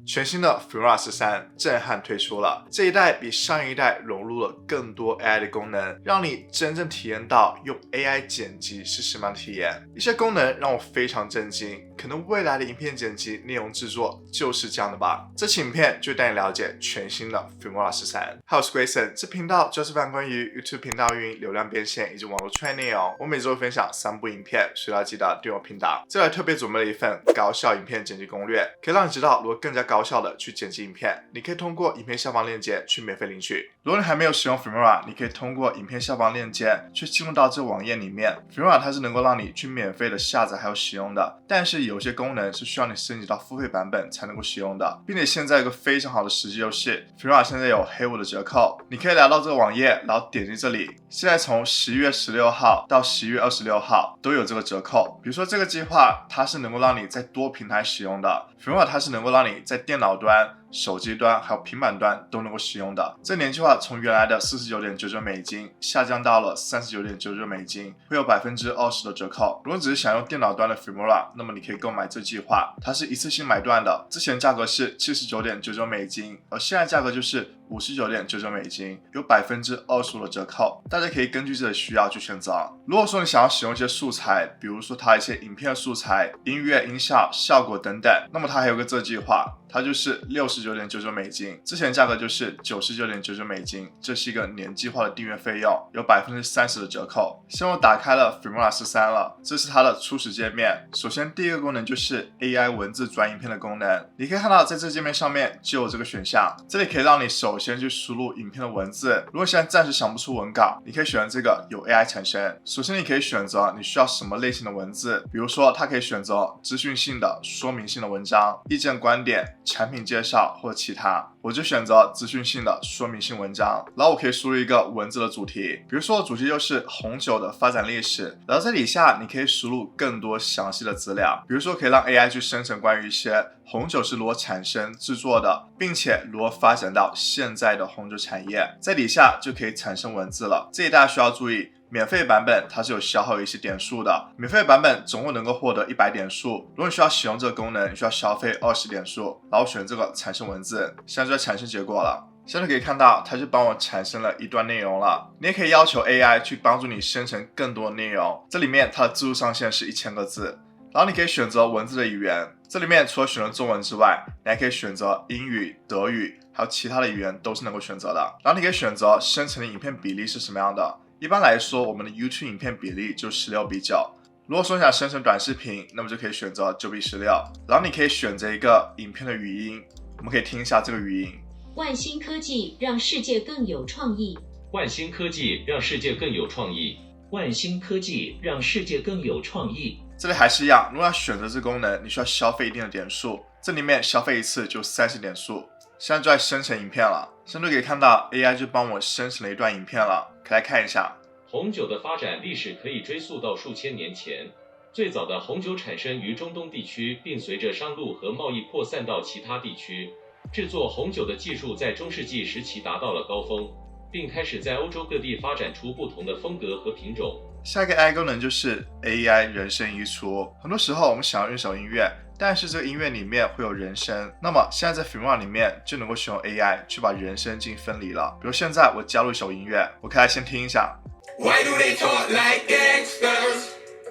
全新的 Filmora 13震撼推出了，这一代比上一代融入了更多 AI 的功能，让你真正体验到用 AI 剪辑是什么样的体验。一些功能让我非常震惊，可能未来的影片剪辑、内容制作就是这样的吧。这期影片就带你了解全新的 Filmora 13。还有 Grayson， 这频道就是分关于 YouTube 频道运营、流量变现以及网络创业内容。我每周会分享3部影片，所以要记得订阅我频道。这里特别准备了一份高效影片剪辑攻略，可以让你知道如何更加高效的去剪辑影片。你可以通过影片下方链接去免费领取。如果你还没有使用 Filmora， 你可以通过影片下方链接去进入到这网页里面。Filmora 它是能够让你去免费的下载还有使用的，但是有些功能是需要你升级到付费版本才能够使用的，并且现在有个非常好的时机就是 Filmora 现在有黑五的折扣，你可以来到这个网页，然后点击这里，现在从11月16号到11月26号都有这个折扣。比如说这个计划它是能够让你在多平台使用的， Filmora 它是能够让你在电脑端、手机端还有平板端都能够使用的。这年计划从原来的49.99美金下降到了39.99美金，会有20%的折扣。如果只是想用电脑端的 Filmora， 那么你可以购买这计划，它是一次性买断的，之前价格是79.99美金，而现在价格就是59.99美金，有25%的折扣。大家可以根据自己的需要去选择。如果说你想要使用一些素材，比如说它一些影片素材、音乐、音效、效果等等，那么它还有个这计划，它就是69.99美金，之前价格就是99.99美金，这是一个年计划的订阅费用，有30%的折扣。现在我打开了 Filmora 13了，这是它的初始界面。首先第一个功能就是 AI 文字转影片的功能，你可以看到在这界面上面就有这个选项，这里可以让你首先去输入影片的文字。如果现在暂时想不出文稿，你可以选择这个由 AI 产生。首先你可以选择你需要什么类型的文字，比如说它可以选择资讯性的、说明性的文章、意见观点、产品介绍或者其他。我就选择资讯性的说明性文章，然后我可以输入一个文字的主题，比如说主题就是红酒的发展历史，然后在底下你可以输入更多详细的资料，比如说可以让 AI 去生成关于一些红酒是如何产生制作的，并且如何发展到现在的红酒产业，在底下就可以产生文字了。这里大家需要注意，免费版本它是有消耗一些点数的，免费版本总共能够获得100点数，如果你需要使用这个功能，你需要消费20点数，然后选这个产生文字，现在就在产生结果了。现在可以看到它就帮我产生了一段内容了。你也可以要求 AI 去帮助你生成更多的内容，这里面它的字数上限是1000个字，然后你可以选择文字的语言，这里面除了选择中文之外，你还可以选择英语、德语还有其他的语言都是能够选择的。然后你可以选择生成的影片比例是什么样的，一般来说我们的 YouTube 影片比例就16:9，如果说你想生成短视频，那么就可以选择9:16，然后你可以选择一个影片的语音，我们可以听一下这个语音。万星科技让世界更有创意。万星科技让世界更有创意。万星科技让世界更有创意。这里还是一样，如果要选择这功能，你需要消费一定的点数，这里面消费一次就30点数。现在就在生成影片了，现在就可以看到 AI 就帮我生成了一段影片了，可以来看一下。红酒的发展历史可以追溯到数千年前，最早的红酒产生于中东地区，并随着商路和贸易扩散到其他地区。制作红酒的技术在中世纪时期达到了高峰，并开始在欧洲各地发展出不同的风格和品种。下一个 AI 功能就是 AI 人声移除。很多时候我们想要用一首音乐，但是这个音乐里面会有人声，那么现在在 Filmora 里面就能够使用 AI 去把人声进行分离了。比如现在我加入一首音乐，我可以来先听一下。Why do they talk like gangsters?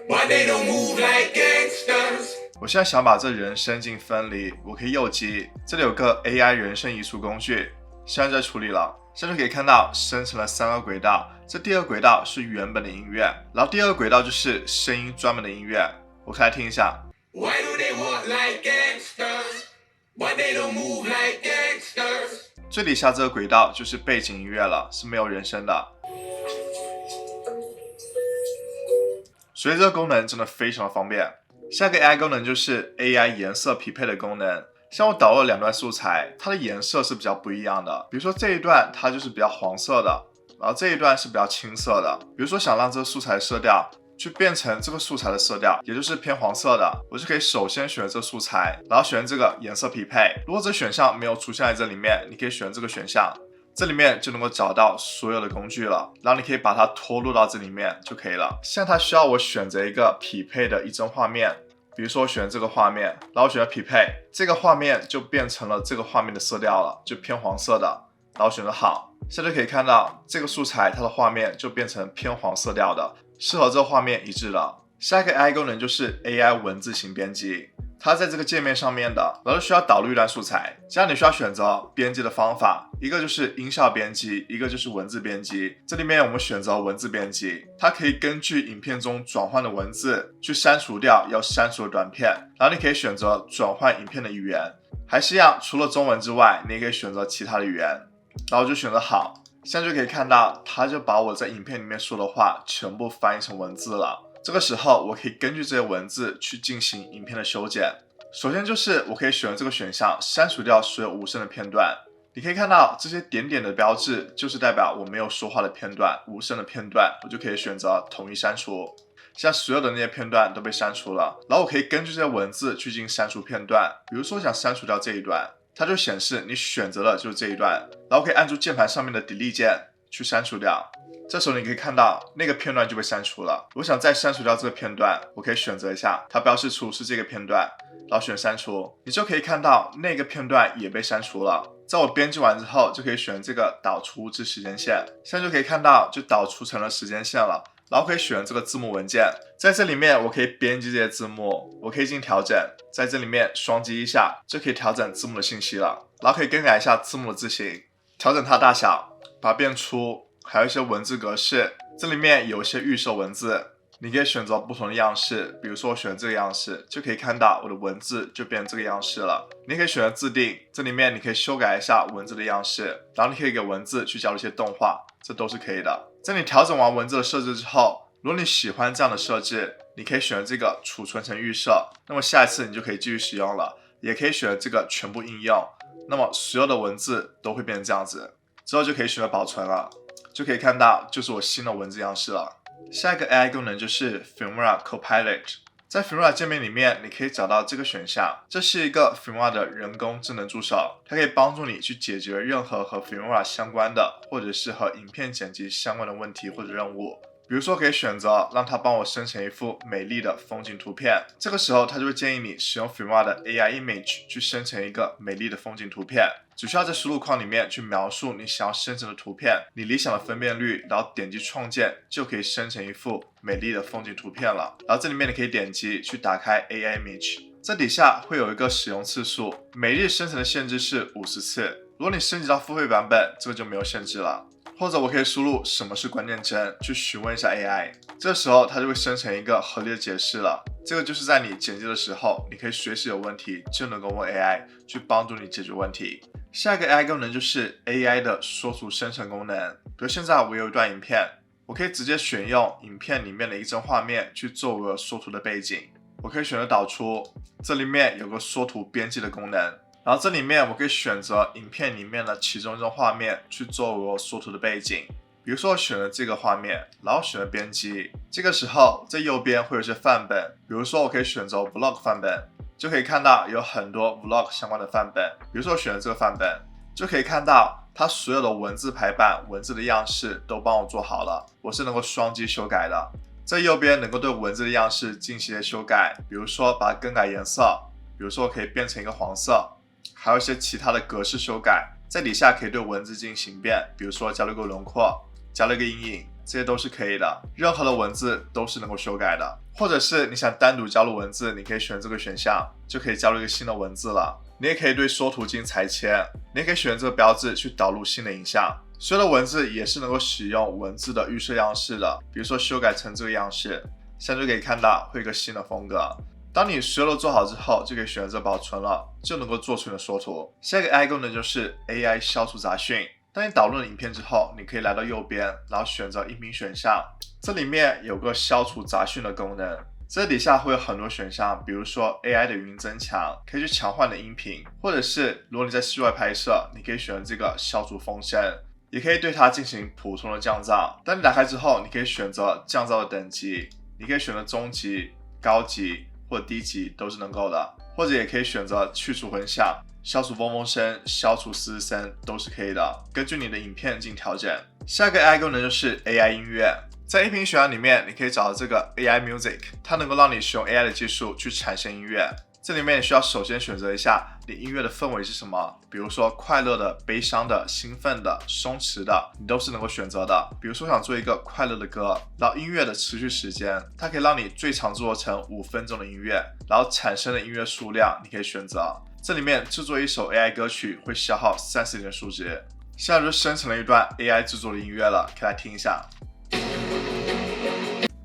Why they don't move like gangsters? 我现在想把这人声进行分离，我可以右击，这里有个 AI 人声移除工具，现在在处理了。现在可以看到生成了3个轨道，这第2个轨道是原本的音乐，然后第2个轨道就是声音专门的音乐，我可以来听一下。Why do they walk like gangsters? Why they don't move like gangsters? 最底下这个轨道就是背景音乐了，是没有人声的。所以这个功能真的非常的方便。下一个 AI 功能就是 AI 颜色匹配的功能。像我导入了2段素材，它的颜色是比较不一样的。比如说这一段它就是比较黄色的，然后这一段是比较青色的。比如说想让这个素材色调去变成这个素材的色调，也就是偏黄色的，我就可以首先选这个素材，然后选这个颜色匹配。如果这选项没有出现在这里面，你可以选这个选项，这里面就能够找到所有的工具了，然后你可以把它拖入到这里面就可以了。现在它需要我选择一个匹配的一帧画面，比如说我选这个画面，然后我选择匹配，这个画面就变成了这个画面的色调了，就偏黄色的，然后选择好，现在就可以看到这个素材它的画面就变成偏黄色调的，是和这个画面一致的。下一个 AI 功能就是 AI 文字型编辑，它在这个界面上面的，然后需要导入一段素材，这样你需要选择编辑的方法，一个就是音效编辑，一个就是文字编辑。这里面我们选择文字编辑，它可以根据影片中转换的文字去删除掉要删除的短片，然后你可以选择转换影片的语言，还是一样，除了中文之外，你也可以选择其他的语言，然后就选择好，现在就可以看到它就把我在影片里面说的话全部翻译成文字了。这个时候我可以根据这些文字去进行影片的修剪。首先就是我可以选择这个选项，删除掉所有无声的片段。你可以看到这些点点的标志就是代表我没有说话的片段，无声的片段我就可以选择统一删除。现在所有的那些片段都被删除了，然后我可以根据这些文字去进行删除片段。比如说我想删除掉这一段，它就显示你选择的就是这一段，然后可以按住键盘上面的 Delete 键去删除掉。这时候你可以看到那个片段就被删除了。我想再删除掉这个片段，我可以选择一下，它标示出是这个片段，然后选删除，你就可以看到那个片段也被删除了。在我编辑完之后，就可以选这个导出至时间线，现在就可以看到就导出成了时间线了。然后可以选这个字幕文件，在这里面我可以编辑这些字幕，我可以进行调整，在这里面双击一下就可以调整字幕的信息了。然后可以更改一下字幕的字形，调整它大小，把它变粗，还有一些文字格式，这里面有一些预设文字，你可以选择不同的样式，比如说我选这个样式，就可以看到我的文字就变成这个样式了。你可以选择自定，这里面你可以修改一下文字的样式，然后你可以给文字去加入一些动画，这都是可以的。在你调整完文字的设置之后，如果你喜欢这样的设置，你可以选择这个储存成预设，那么下一次你就可以继续使用了。也可以选择这个全部应用，那么所有的文字都会变成这样子，之后就可以选择保存了，就可以看到就是我新的文字样式了。下一个 AI 功能就是 Filmora Copilot， 在 Filmora 界面里面你可以找到这个选项，这是一个 Filmora 的人工智能助手，它可以帮助你去解决任何和 Filmora 相关的或者是和影片剪辑相关的问题或者任务。比如说可以选择让它帮我生成一幅美丽的风景图片，这个时候它就会建议你使用 Filmora 的 AI Image 去生成一个美丽的风景图片，只需要在输入框里面去描述你想要生成的图片，你理想的分辨率，然后点击创建就可以生成一幅美丽的风景图片了。然后这里面你可以点击去打开 AI Image， 这底下会有一个使用次数，每日生成的限制是50次，如果你升级到付费版本，这个就没有限制了。或者我可以输入什么是关键帧，去询问一下 AI， 这时候它就会生成一个合理的解释了。这个就是在你剪辑的时候，你可以随时有问题就能够问 AI 去帮助你解决问题。下一个 AI 功能就是 AI 的缩图生成功能。比如现在我有一段影片，我可以直接选用影片里面的一帧画面去作为缩图的背景，我可以选择导出，这里面有个缩图编辑的功能。然后这里面我可以选择影片里面的其中一种画面去作为我缩图的背景，比如说我选了这个画面，然后选了编辑，这个时候在右边会有一些范本，比如说我可以选择 Vlog 范本，就可以看到有很多 Vlog 相关的范本，比如说我选了这个范本，就可以看到它所有的文字排版、文字的样式都帮我做好了，我是能够双击修改的。在右边能够对文字的样式进行一些修改，比如说把它更改颜色，比如说可以变成一个黄色，还有一些其他的格式修改，在底下可以对文字进行形变，比如说加了一个轮廓，加了一个阴影，这些都是可以的。任何的文字都是能够修改的，或者是你想单独加入文字，你可以选这个选项，就可以加入一个新的文字了。你也可以对缩图进行裁切，你也可以选这个标志去导入新的影像。所有的文字也是能够使用文字的预设样式的，比如说修改成这个样式，现在就可以看到会有一个新的风格。当你所有都做好之后，就可以选择保存了，就能够做出你的缩图。下一个 AI 功能就是 AI 消除杂讯。当你导入了影片之后，你可以来到右边，然后选择音频选项，这里面有个消除杂讯的功能。这底下会有很多选项，比如说 AI 的语音增强，可以去强化你的音频，或者是如果你在室外拍摄，你可以选择这个消除风声，也可以对它进行普通的降噪。当你打开之后，你可以选择降噪的等级，你可以选择中级、高级或者低级都是能够的，或者也可以选择去除混响、消除嗡嗡声、消除嘶声都是可以的，根据你的影片进行调整。下一个 AI 功能就是 AI 音乐。在音频选项里面，你可以找到这个 AI Music， 它能够让你使用 AI 的技术去产生音乐。这里面你需要首先选择一下你音乐的氛围是什么，比如说快乐的、悲伤的、兴奋的、松弛的，你都是能够选择的。比如说想做一个快乐的歌，然后音乐的持续时间，它可以让你最长制作成5分钟的音乐，然后产生的音乐数量你可以选择。这里面制作一首 AI 歌曲会消耗30点数值。现在就生成了一段 AI 制作的音乐了，可以来听一下。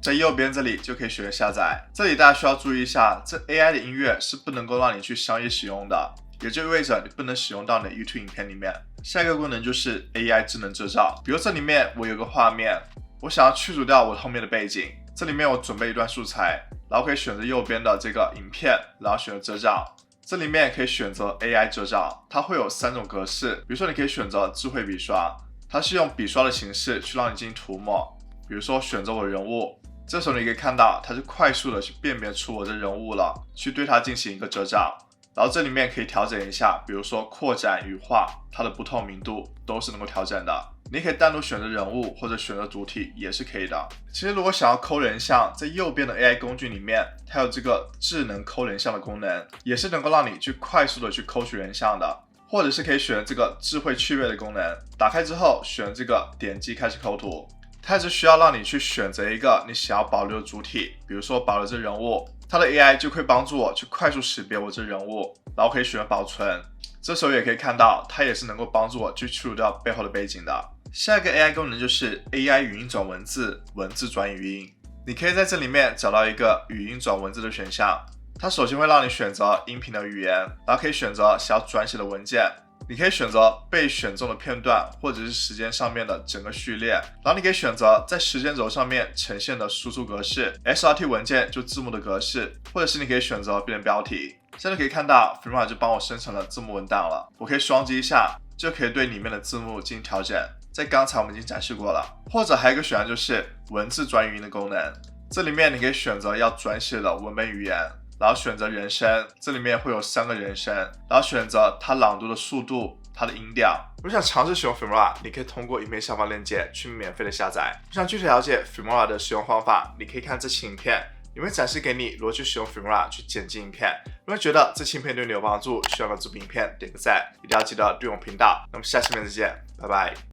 在右边这里就可以选择下载，这里大家需要注意一下，这 AI 的音乐是不能够让你去商业使用的，也就意味着你不能使用到你的 YouTube 影片里面。下一个功能就是 AI 智能遮罩，比如这里面我有个画面，我想要去除掉我后面的背景，这里面我准备一段素材，然后可以选择右边的这个影片，然后选择遮罩。这里面可以选择 AI 遮罩，它会有3种格式，比如说你可以选择智慧笔刷，它是用笔刷的形式去让你进行涂抹，比如说选择我的人物。这时候你可以看到，它是快速的去辨别出我的人物了，去对它进行一个遮罩。然后这里面可以调整一下，比如说扩展、羽化，它的不透明度都是能够调整的。你可以单独选择人物或者选择主体也是可以的。其实如果想要抠人像，在右边的 AI 工具里面，它有这个智能抠人像的功能，也是能够让你去快速的去抠取人像的。或者是可以选这个智慧趣味的功能，打开之后选这个点击开始抠图。它只需要让你去选择一个你想要保留的主体，比如说保留这人物，它的 AI 就会帮助我去快速识别我这人物，然后可以选择保存。这时候也可以看到，它也是能够帮助我去去除掉背后的背景的。下一个 AI 功能就是 AI 语音转文字，文字转语音。你可以在这里面找到一个语音转文字的选项，它首先会让你选择音频的语言，然后可以选择想要转写的文件。你可以选择被选中的片段，或者是时间上面的整个序列，然后你可以选择在时间轴上面呈现的输出格式 ，SRT 文件就字幕的格式，或者是你可以选择变成标题。现在可以看到 Filmora 就帮我生成了字幕文档了，我可以双击一下，就可以对里面的字幕进行调整，在刚才我们已经展示过了。或者还有一个选项就是文字转语音的功能，这里面你可以选择要转写的文本语言。然后选择人声，这里面会有3个人声，然后选择它朗读的速度，它的音调。如果想尝试使用 Filmora， 你可以通过影片下方链接去免费的下载。想具体了解 Filmora 的使用方法，你可以看这期影片，里面展示给你如何去使用 Filmora 去剪辑影片。如果觉得这期影片对你有帮助，希望帮这部影片点个赞，一定要记得订阅我频道。那么下期影片再见，拜拜。